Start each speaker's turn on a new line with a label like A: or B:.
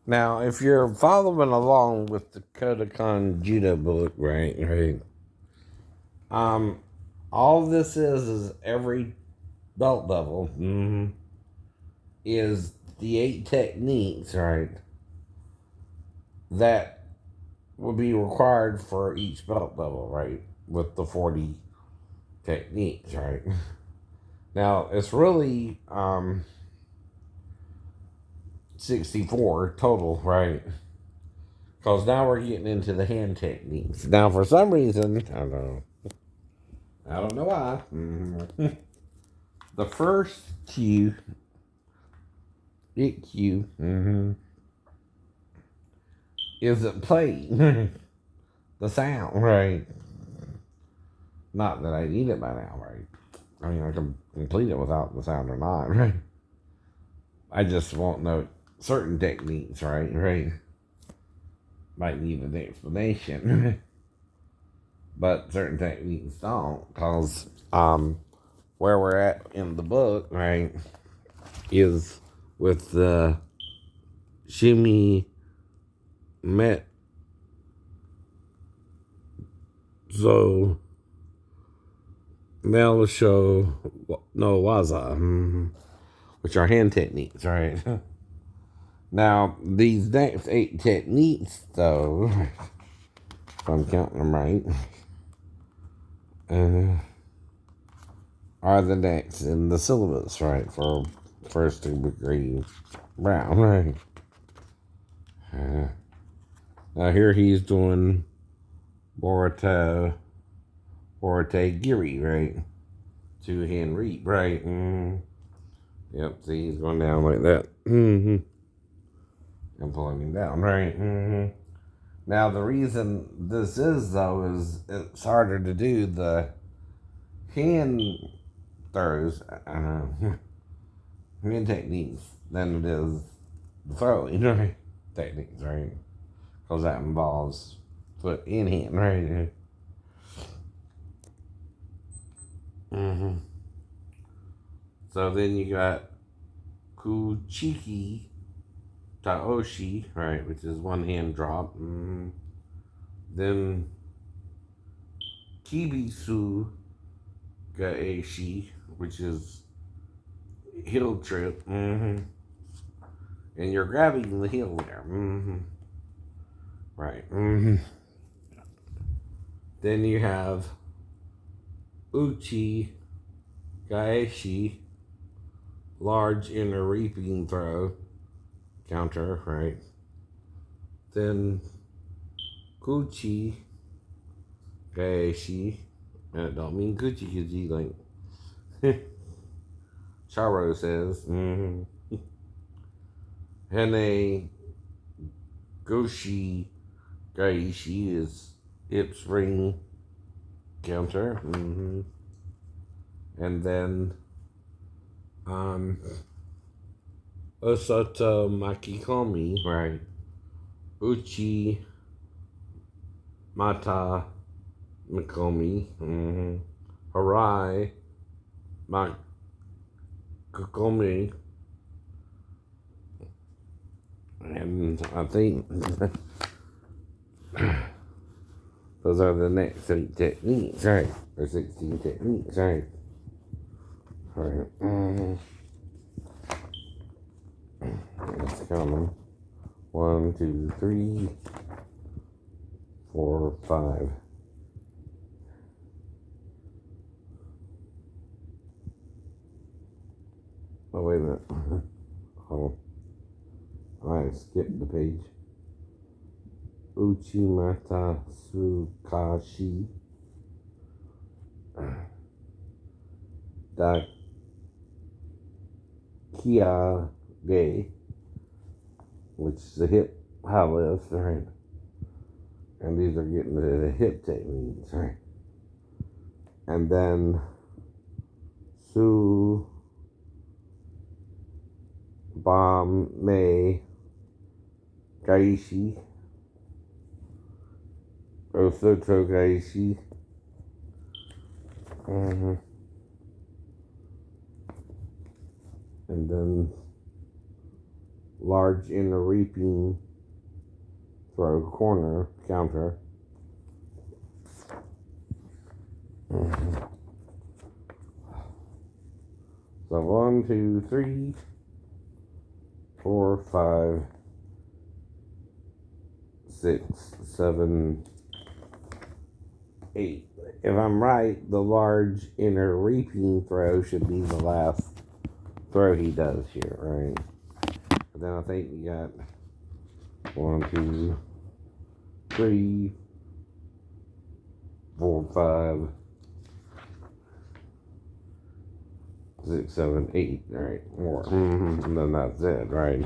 A: Now, if you're following along with the Kidokan Judo book, right, um, all this is every belt level is the 8 techniques, right, that will be required for each belt level, right, with the 40 techniques, right. Now, it's really 64 total, right? Because now we're getting into the hand techniques. Now, for some reason, I don't know why. The first cue, Ikkyu, isn't playing the sound, right? Not that I need it by now, right? I mean, I can complete it without the sound or not, right? I just won't know certain techniques, right? Might need an explanation, but certain techniques don't, because where we're at in the book, right, is with the shimmy met so Melisho no waza, which are hand techniques, right? Now, these next 8 techniques, though, if I'm counting them right, are the next in the syllabus, right, for first degree brown, right? Now, here he's doing Borata Giri, right? 2-hand reap, right? Yep, see, he's going down like that. And pulling him down, right? Now, the reason this is, though, is it's harder to do the hand throws, hand techniques, than it is the throwing, right? Techniques, right? Because that involves foot in hand, right? So then you got Kuchiki Taoshi, right, which is 1-hand drop. Then Kibisu Gaeshi, which is heel trip. And you're grabbing the heel there. Right. Then you have Uchi Gaeshi, large inner reaping throw, counter, right? Then Kuchi Gaeshi, and it don't mean Gucci like Charo says. Hene Goshi Gaeshi is hip spring counter. And then Osata Makikomi, right? Uchi Mata Mikomi. Harai Makokomi. And I think those are the next 8 techniques, right? Or 16 techniques, right? Alright. Let's count them. 1, 2, 3, 4, 5. Oh, wait a minute. Oh, I skipped the page. Uchimata Tsukashi Dakiage, which is the hip high lift, right? And these are getting to the hip techniques, right? And then Su Bam Me Gaishi, Osoto Gaishi. And then large inner reaping throw corner counter. So 1, 2, 3, 4, 5, 6, 7, 8. If I'm right, the large inner reaping throw should be the last throw he does here, right? But then I think we got 1, 2, 3, 4, 5, 6, 7, 8. All right, more. And then that's it, right?